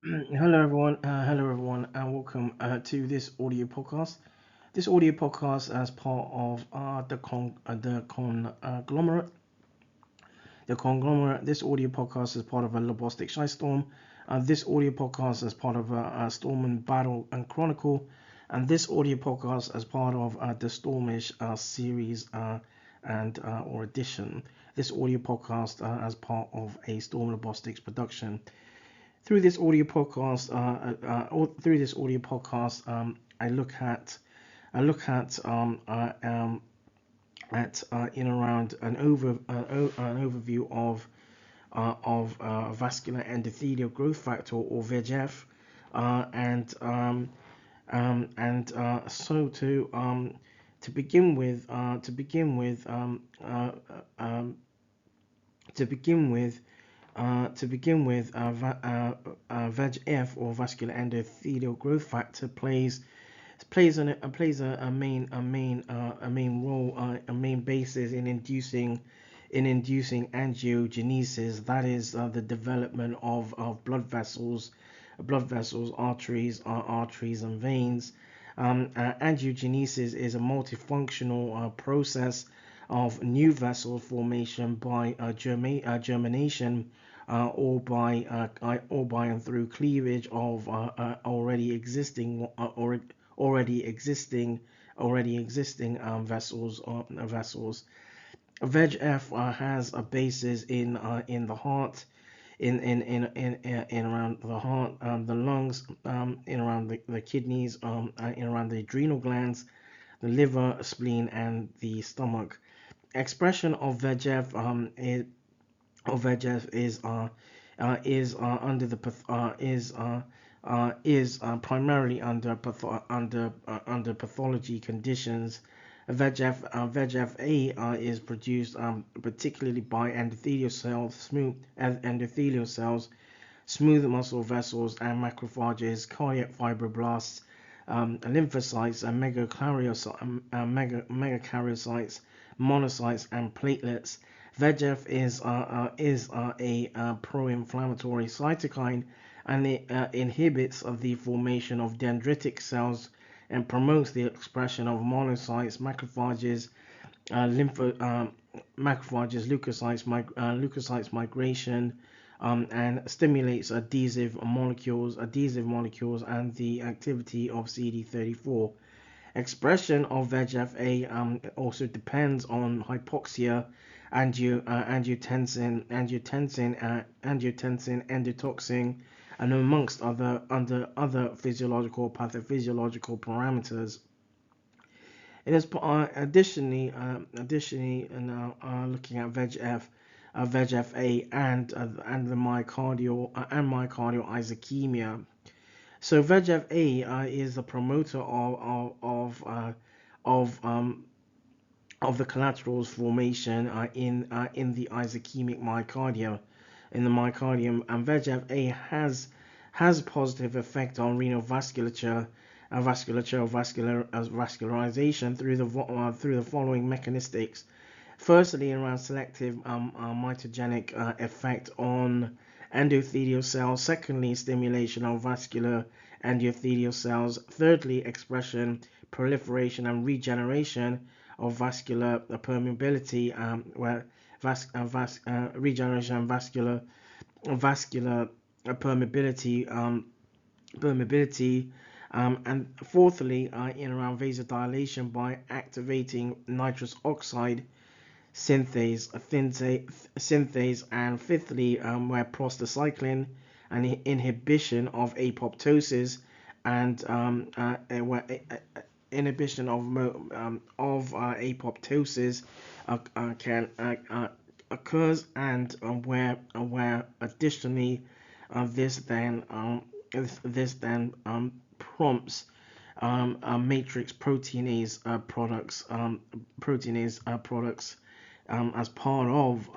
Hello everyone, and welcome to this audio podcast. This audio podcast as part of conglomerate. The conglomerate. This audio podcast is part of a Lobostic Storm. This audio podcast is part of a Storm and Battle and Chronicle, and this audio podcast as part of the Ztormish series and or edition. This audio podcast as part of a Storm Lobostics production. Through this audio podcast, I look at in around an overview of vascular endothelial growth factor or VEGF, and so to begin with to begin with VEGF or vascular endothelial growth factor plays a main role, a main basis in inducing angiogenesis. That is the development of blood vessels, arteries and veins. Angiogenesis is a multifunctional process of new vessel formation by germination, or by and through cleavage of already existing vessels. VEGF has a basis in the heart, in around the heart, the lungs, in around the kidneys, in around the adrenal glands, the liver, spleen, and the stomach. Expression of VEGF is primarily under pathology conditions. VEGF-A is produced particularly by endothelial cells, smooth muscle vessels, and macrophages, cardiac fibroblasts, lymphocytes, and megakaryocytes, monocytes, and platelets. VEGF is a pro-inflammatory cytokine, and it inhibits the formation of dendritic cells and promotes the expression of monocytes, leukocytes migration, and stimulates adhesive molecules, and the activity of CD34. Expression of VEGF-A also depends on hypoxia, angiotensin, endotoxin, and amongst other physiological pathophysiological parameters. It is additionally looking at VEGF-A and the myocardial ischemia. So VEGF-A is the promoter of the collaterals formation in the ischemic myocardium, and VEGF-A has a positive effect on renal vascularization through the following mechanistics. Firstly, around selective mitogenic effect on endothelial cells. Secondly, stimulation of vascular endothelial cells. Thirdly, expression, proliferation, and regeneration of vascular permeability, where regeneration and vascular permeability. And fourthly, in around vasodilation by activating nitrous oxide synthase, and fifthly, where prostacyclin and inhibition of apoptosis, and where inhibition of apoptosis can occurs, and where additionally this then prompts matrix proteinase products as part of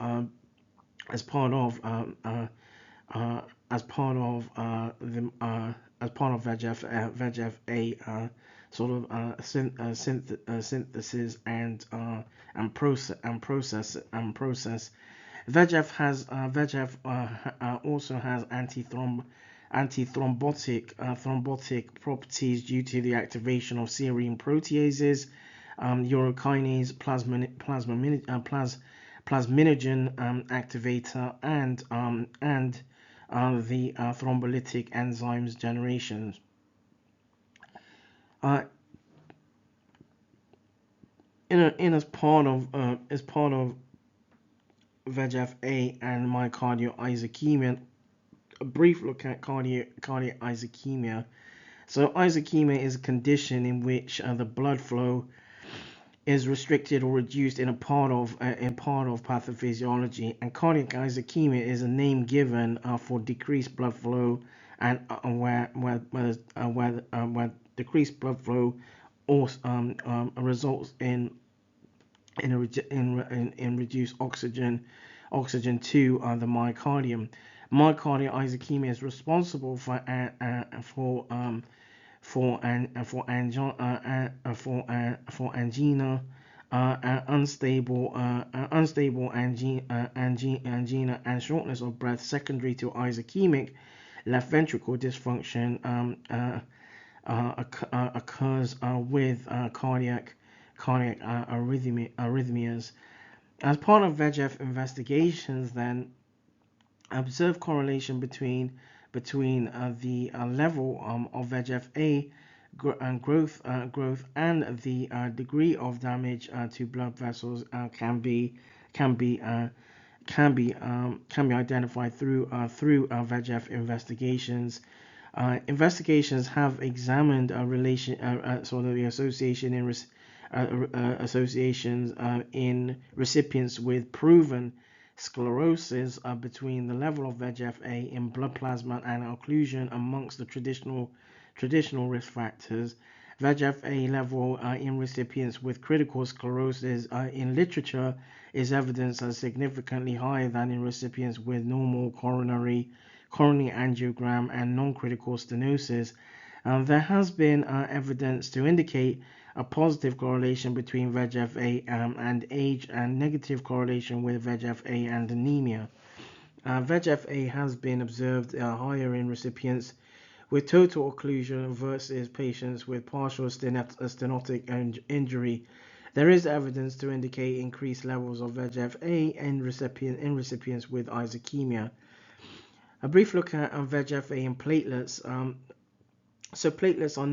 as part of as part of the as part of VEGF-A synthesis and process. VEGF also has thrombotic properties due to the activation of serine proteases, urokinase, plasminogen activator, and the thrombolytic enzymes generations. As part of VEGF-A and myocardial ischemia, a brief look at cardiac ischemia. So ischemia is a condition in which the blood flow is restricted or reduced in part of pathophysiology, and cardiac ischemia is a name given for decreased blood flow, and where decreased blood flow also results in reduced oxygen to the myocardium. Myocardial ischemia is responsible for angina, unstable angina, and shortness of breath secondary to ischemic left ventricle dysfunction occurs with cardiac arrhythmias. As part of VEGF investigations, then, observe correlation between the level of VEGF-A growth and the degree of damage to blood vessels can be identified through VEGF investigations. Investigations have examined the associations in recipients with proven sclerosis between the level of VEGF-A in blood plasma and occlusion amongst the traditional risk factors. VEGF-A level in recipients with critical sclerosis in literature is evidenced as significantly higher than in recipients with normal coronary angiogram and non-critical stenosis. There has been evidence to indicate a positive correlation between VEGF-A and age, and negative correlation with VEGF-A and anemia. VEGF-A has been observed higher in recipients with total occlusion versus patients with partial stenotic injury. There is evidence to indicate increased levels of VEGF-A in recipients with ischemia. A brief look at VEGF-A and platelets. So platelets are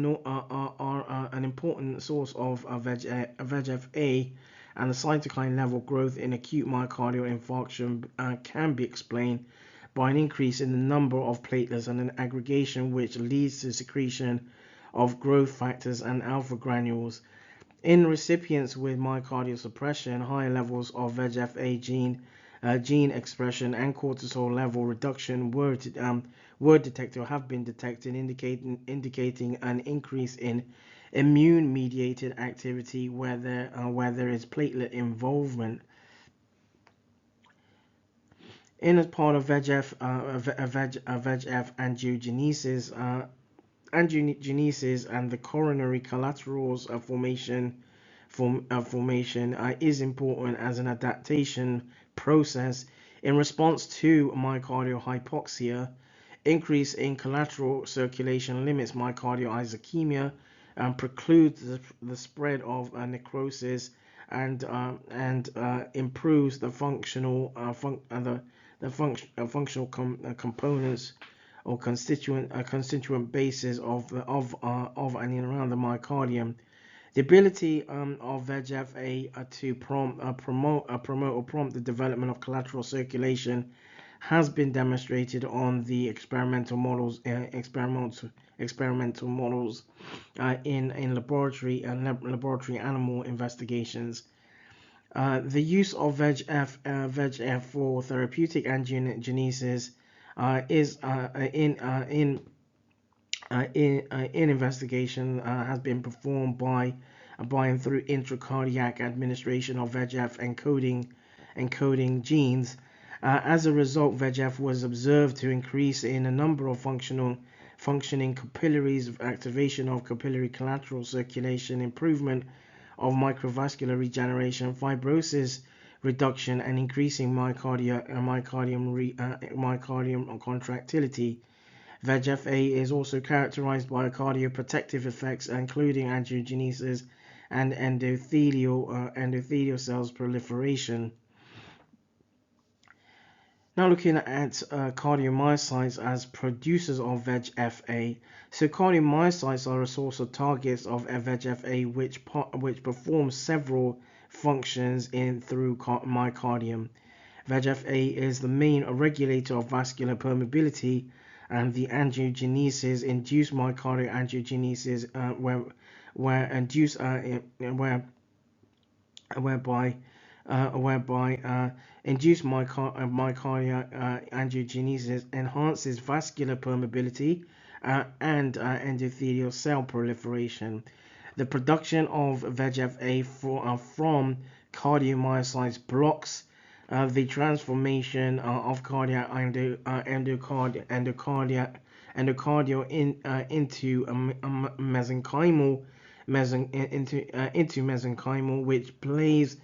an important source of VEGF-A, and the cytokine level growth in acute myocardial infarction can be explained by an increase in the number of platelets and an aggregation which leads to secretion of growth factors and alpha granules. In recipients with myocardial suppression, higher levels of VEGF-A gene expression and cortisol level reduction were detected or have been detected, indicating an increase in immune-mediated activity where there is platelet involvement. As part of VEGF angiogenesis and the coronary collaterals formation is important as an adaptation process in response to myocardial hypoxia. Increase in collateral circulation limits myocardial ischemia and precludes the spread of necrosis and improves the functional components or constituent bases of and in around the myocardium. The ability of VEGF-A to promote the development of collateral circulation has been demonstrated on the experimental models in laboratory animal investigations. The use of VEGF for therapeutic angiogenesis is in investigation has been performed by and through intracardiac administration of VEGF encoding genes. As a result, VEGF was observed to increase in a number of functioning capillaries, activation of capillary collateral circulation, improvement of microvascular regeneration, fibrosis reduction, and increasing myocardium contractility. VEGF-A is also characterized by cardioprotective effects, including angiogenesis and endothelial cells proliferation. Now looking at cardiomyocytes as producers of VEGF-A. So cardiomyocytes are a source of targets of VEGF-A which performs several functions through myocardium. VEGF-A is the main regulator of vascular permeability, and the angiogenesis induced myocardial angiogenesis whereby induced myocardial angiogenesis enhances vascular permeability and endothelial cell proliferation. The production of VEGF-A from cardiomyocytes blocks the transformation of cardiac endocardial into mesenchymal, which plays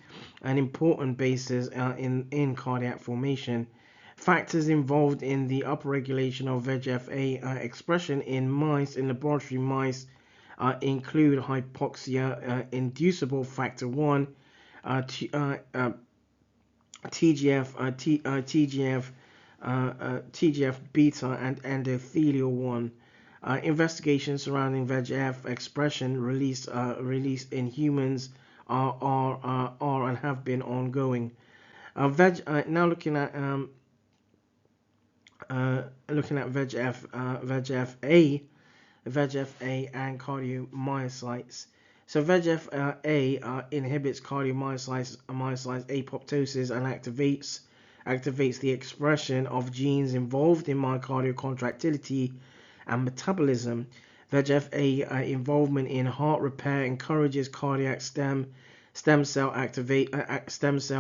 an important basis in cardiac formation. Factors involved in the upregulation of VEGF-A expression in laboratory mice include hypoxia inducible factor 1, TGF beta, and endothelial 1. Investigations surrounding VEGF expression released in humans are and have been ongoing. Now looking at VEGF-A and cardiomyocytes. So VEGF-A inhibits cardiomyocytes apoptosis and activates the expression of genes involved in myocardial contractility and metabolism. VEGF-A involvement in heart repair encourages cardiac stem cell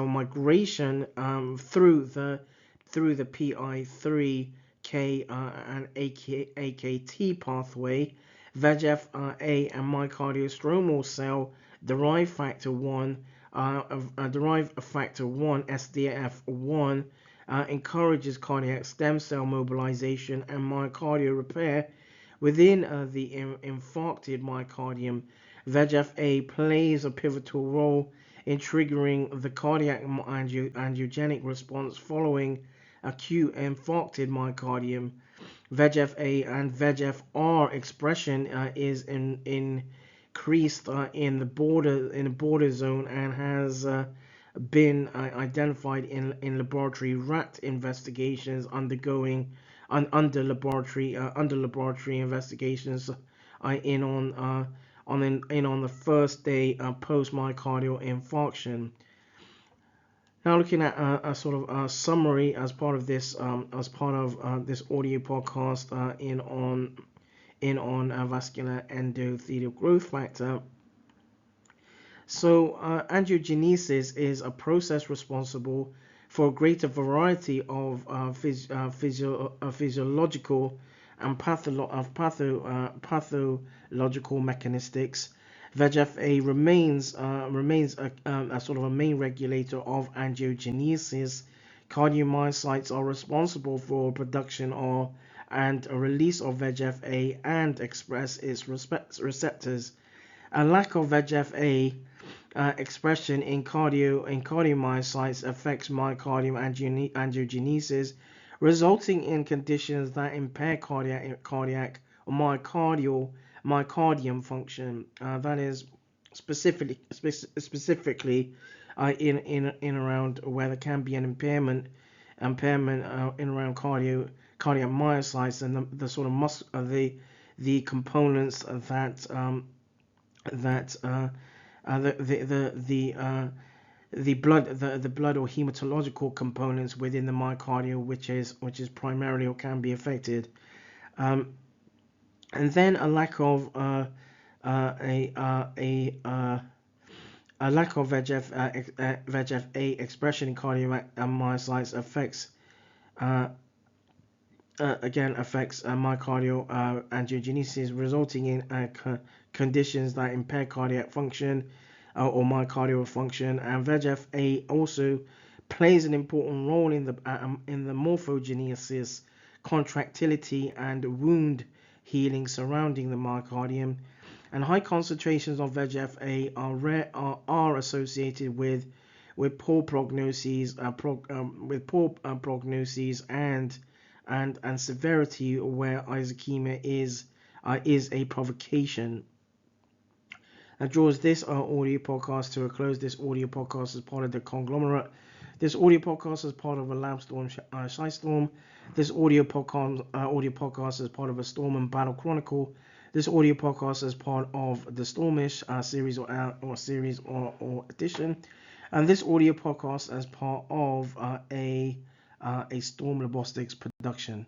migration through the PI3K and AKT pathway. VEGF-A and myocardial stromal cell derived factor 1 SDF1 encourages cardiac stem cell mobilization and myocardial repair within the infarcted myocardium. VEGF-A plays a pivotal role in triggering the cardiac angiogenic response following acute infarcted myocardium. VEGF-A and VEGF-R expression is increased in the border zone and has been identified in laboratory rat investigations under laboratory investigations on the first day post myocardial infarction. Now looking at a sort of a summary as part of this this audio podcast on vascular endothelial growth factor. So angiogenesis is a process responsible for a greater variety of physiological and pathological mechanistics. VEGF-A remains a sort of a main regulator of angiogenesis. Cardiomyocytes are responsible for production and a release of VEGF-A and express its receptors. A lack of VEGF-A expression in cardiomyocytes affects myocardial angiogenesis, resulting in conditions that impair cardiac or myocardium function. That is specifically in around where there can be an impairment in around cardiac myocytes and the sort of the components that the blood or hematological components within the myocardium, which is primarily or can be affected, and then a lack of VEGF-A expression in cardiomyocytes affects myocardial angiogenesis, resulting in conditions that impair cardiac function or myocardial function. And VEGF-A also plays an important role in the morphogenesis. contractility and wound healing surrounding the myocardium. And high concentrations of VEGF-A are associated with poor prognoses, and severity where ischemia is a provocation. That draws this audio podcast to a close. This audio podcast is part of the conglomerate. This audio podcast is part of a Labstorm Shystorm. This audio podcast is part of a Storm and Battle Chronicle. This audio podcast is part of the Ztormish series or edition, and this audio podcast is part of a Storm Logistics production.